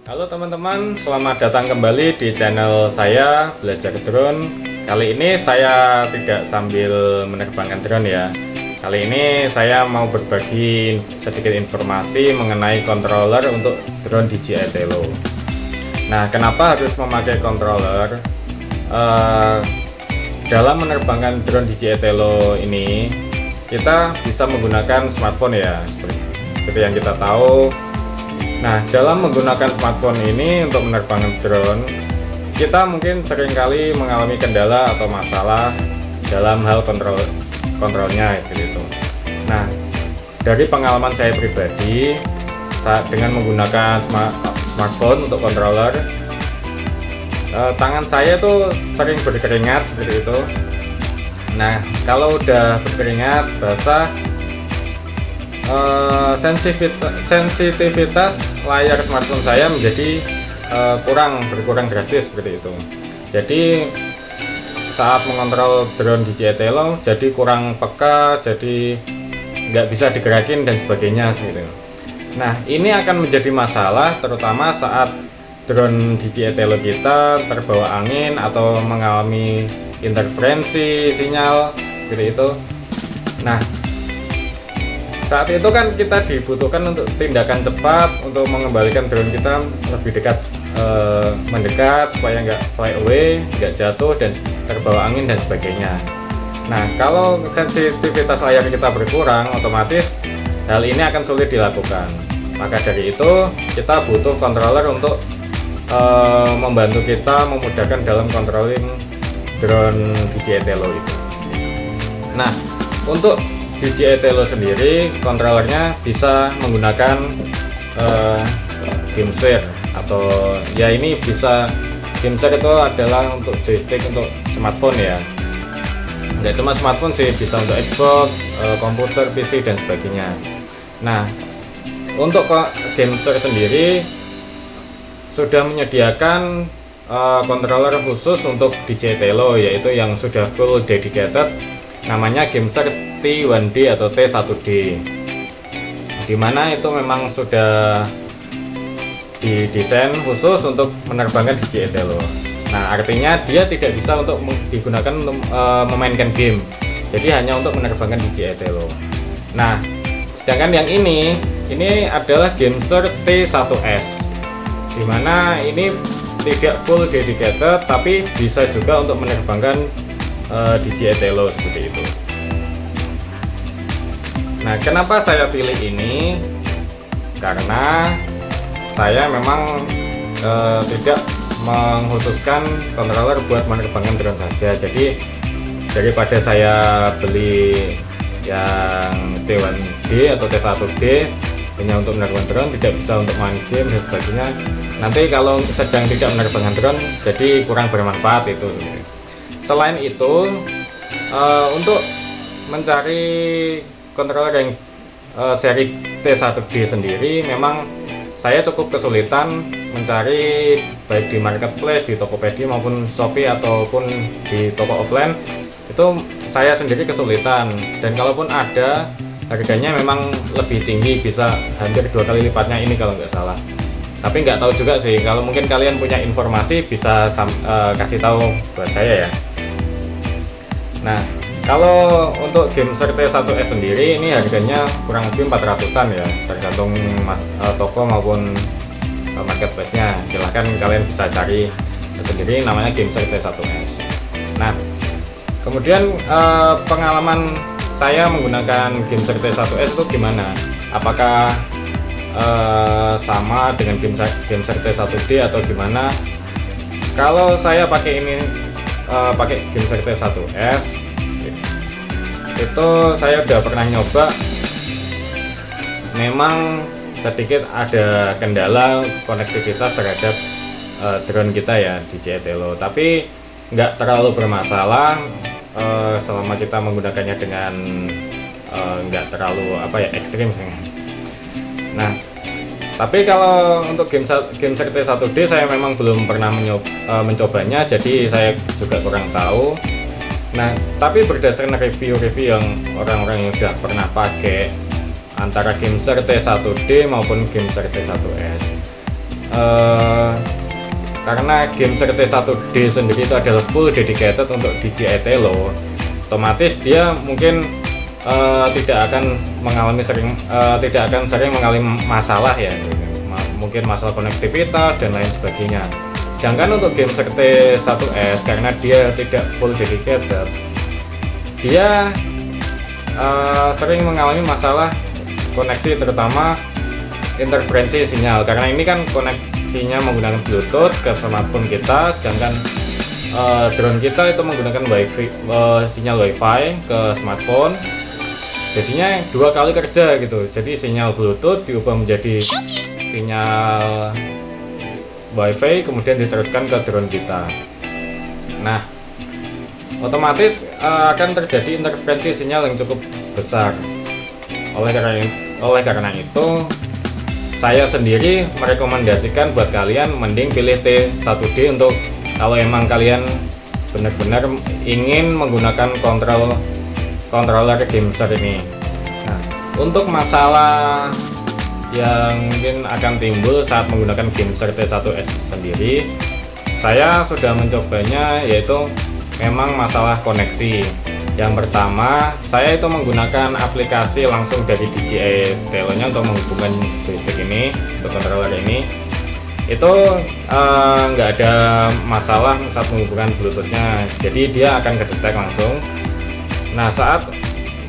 Halo teman-teman, selamat datang kembali di channel saya Belajar Drone. Kali ini saya tidak sambil menerbangkan drone ya. Kali ini saya mau berbagi sedikit informasi mengenai controller untuk drone DJI Tello. Nah, kenapa harus memakai controller? Dalam menerbangkan drone DJI Tello ini, kita bisa menggunakan smartphone ya, seperti yang kita tahu. Nah, dalam menggunakan smartphone ini untuk menerbangkan drone, kita mungkin seringkali mengalami kendala atau masalah dalam hal kontrolnya gitu. Nah, dari pengalaman saya pribadi, saat dengan menggunakan smartphone untuk controller, tangan saya tuh sering berkeringat seperti itu. Nah, kalau udah berkeringat basah, sensitivitas layar smartphone saya menjadi berkurang drastis seperti itu. Jadi saat mengontrol drone DJI Tello jadi kurang peka, jadi nggak bisa digerakin dan sebagainya seperti itu. Nah, ini akan menjadi masalah terutama saat drone DJI Tello kita terbawa angin atau mengalami interferensi sinyal seperti itu. Nah, saat itu kan kita dibutuhkan untuk tindakan cepat untuk mengembalikan drone kita lebih dekat, mendekat supaya nggak fly away, nggak jatuh dan terbawa angin dan sebagainya. Nah, kalau sensitivitas layar kita berkurang, otomatis hal ini akan sulit dilakukan. Maka dari itu kita butuh controller untuk membantu kita memudahkan dalam controlling drone DJI Tello itu. Nah, untuk DJI Tello sendiri, kontrolernya bisa menggunakan GameShare atau ya ini bisa GameShare itu adalah untuk joystick untuk smartphone ya. Nggak cuma smartphone sih, bisa untuk Xbox, komputer, PC dan sebagainya. Nah, untuk GameShare sendiri sudah menyediakan controller khusus untuk DJI Tello, yaitu yang sudah full dedicated, namanya GameShare T1D atau T1D, dimana itu memang sudah didesain khusus untuk menerbangkan DJI Tello. Nah, artinya dia tidak bisa untuk digunakan untuk memainkan game, jadi hanya untuk menerbangkan DJI Tello. Nah, sedangkan yang ini adalah GameShare T1S, dimana ini tidak full dedicated tapi bisa juga untuk menerbangkan DJI Tello seperti itu. Nah, kenapa saya pilih ini? Karena saya memang tidak mengkhususkan controller buat menerbangkan drone saja. Jadi daripada saya beli yang T1D atau T1D hanya untuk menerbangkan drone, tidak bisa untuk main game dan sebagainya, nanti kalau sedang tidak menerbangkan drone jadi kurang bermanfaat itu. Selain itu, untuk mencari controller yang seri T1D sendiri, memang saya cukup kesulitan mencari baik di marketplace, di Tokopedia maupun Shopee ataupun di toko offline. Itu saya sendiri kesulitan, dan kalaupun ada, harganya memang lebih tinggi, bisa hampir 2 kali lipatnya ini kalau nggak salah. Tapi nggak tahu juga sih, kalau mungkin kalian punya informasi bisa kasih tahu buat saya ya. Nah, kalau untuk GameShare T1S sendiri ini harganya kurang lebih 400-an ya, tergantung toko maupun marketplace-nya. Silahkan kalian bisa cari sendiri, namanya GameShare T1S. Nah, kemudian pengalaman saya menggunakan GameShare T1S itu gimana? Apakah sama dengan GameShare T1D atau gimana? Kalau saya pakai GameShare T1S, itu saya udah pernah nyoba, memang sedikit ada kendala konektivitas terhadap drone kita ya DJI Tello, tapi nggak terlalu bermasalah selama kita menggunakannya dengan nggak terlalu ekstrim sih. Nah, tapi kalau untuk GameShare T1D saya memang belum pernah mencobanya, jadi saya juga kurang tahu. Nah, tapi berdasarkan review-review yang orang-orang yang sudah pernah pakai antara GameShare T1D maupun GameShare T1S, karena game seperti 1D sendiri itu adalah full dedicated untuk DJI Tello, otomatis dia mungkin tidak akan sering mengalami masalah ya, mungkin masalah konektivitas dan lain sebagainya. Sedangkan untuk game seperti 1S karena dia tidak full dedicated, dia sering mengalami masalah koneksi, terutama interferensi sinyal, karena ini kan koneksinya menggunakan Bluetooth ke smartphone kita, sedangkan drone kita itu menggunakan sinyal Wi-Fi ke smartphone, jadinya dua kali kerja gitu. Jadi sinyal Bluetooth diubah menjadi sinyal Wi-Fi, kemudian diteruskan ke drone kita. Nah, otomatis akan terjadi interferensi sinyal yang cukup besar. Oleh karena itu, saya sendiri merekomendasikan buat kalian mending pilih T1D untuk kalau emang kalian benar-benar ingin menggunakan controller GameSir ini. Nah, untuk masalah yang mungkin akan timbul saat menggunakan GameSir T1S sendiri, saya sudah mencobanya, yaitu memang masalah koneksi. Yang pertama, saya itu menggunakan aplikasi langsung dari DJI Tello-nya untuk menghubungkan joystick ini, untuk controller ini. Itu nggak ada masalah saat menghubungkan Bluetooth-nya, jadi dia akan kedetek langsung. Nah, saat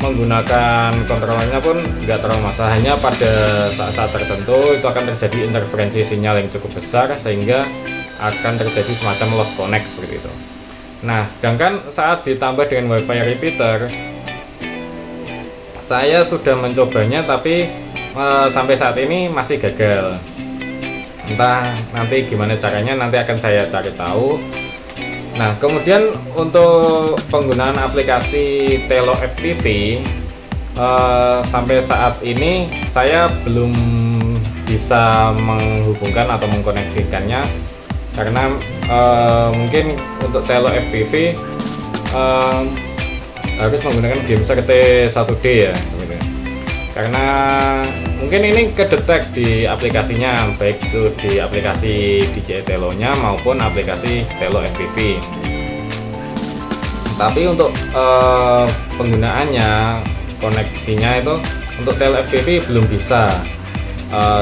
menggunakan controllernya pun nggak terlalu masalah, hanya pada saat-saat tertentu itu akan terjadi interferensi sinyal yang cukup besar, sehingga akan terjadi semacam lost connect seperti itu. Nah, sedangkan saat ditambah dengan Wi-Fi repeater, saya sudah mencobanya, tapi sampai saat ini masih gagal. Entah nanti gimana caranya, nanti akan saya cari tahu. Nah, kemudian untuk penggunaan aplikasi Tello FPV, sampai saat ini saya belum bisa menghubungkan atau mengkoneksikannya, karena mungkin untuk Tello FPV harus menggunakan GameSir T1D ya, karena mungkin ini kedetek di aplikasinya, baik itu di aplikasi DJI Tello-nya maupun aplikasi Tello FPV. Tapi untuk penggunaannya, koneksinya itu untuk Tello FPV belum bisa,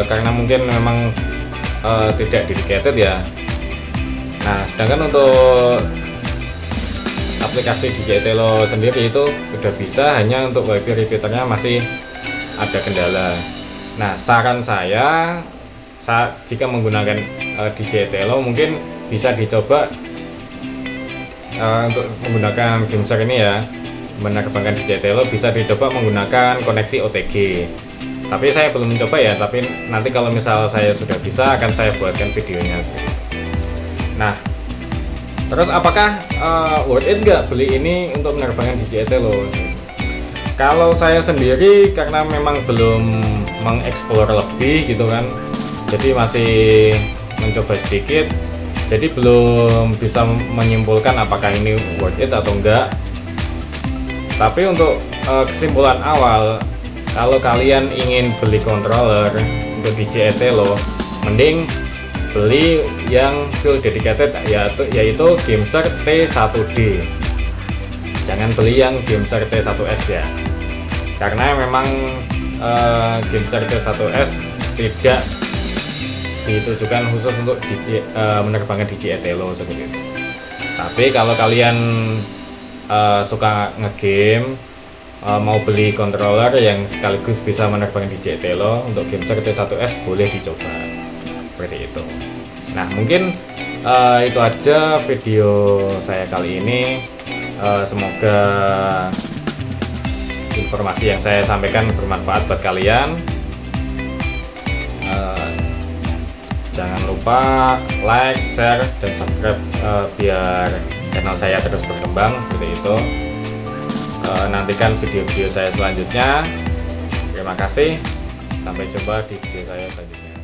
karena mungkin memang tidak dedicated ya. Nah, sedangkan untuk aplikasi DJI Tello sendiri itu sudah bisa, hanya untuk Wi-Fi repeaternya masih ada kendala. Nah, saran saya, jika menggunakan DJI Tello mungkin bisa dicoba untuk menggunakan GameSir ini ya, menerbangkan DJI Tello bisa dicoba menggunakan koneksi OTG. Tapi saya belum mencoba ya, tapi nanti kalau misal saya sudah bisa akan saya buatkan videonya. Nah, terus apakah worth it nggak beli ini untuk menerbangkan DJI Tello? Kalau saya sendiri, karena memang belum mengeksplor lebih gitu kan, jadi masih mencoba sedikit, jadi belum bisa menyimpulkan apakah ini worth it atau enggak. Tapi untuk kesimpulan awal, kalau kalian ingin beli controller untuk DJI Tello, mending beli yang full dedicated, yaitu GameSir T1D. Jangan beli yang GameSir T1S ya, karena memang GameSir T1S tidak ditujukan khusus untuk menerbangkan DJI Tello seperti itu. Tapi kalau kalian suka ngegame, mau beli controller yang sekaligus bisa menerbangkan DJI Tello, untuk GameSir T1S boleh dicoba seperti itu. Nah, mungkin itu aja video saya kali ini. Semoga informasi yang saya sampaikan bermanfaat buat kalian. Jangan lupa like, share, dan subscribe biar channel saya terus berkembang seperti itu. Nantikan video-video saya selanjutnya. Terima kasih, sampai jumpa di video saya selanjutnya.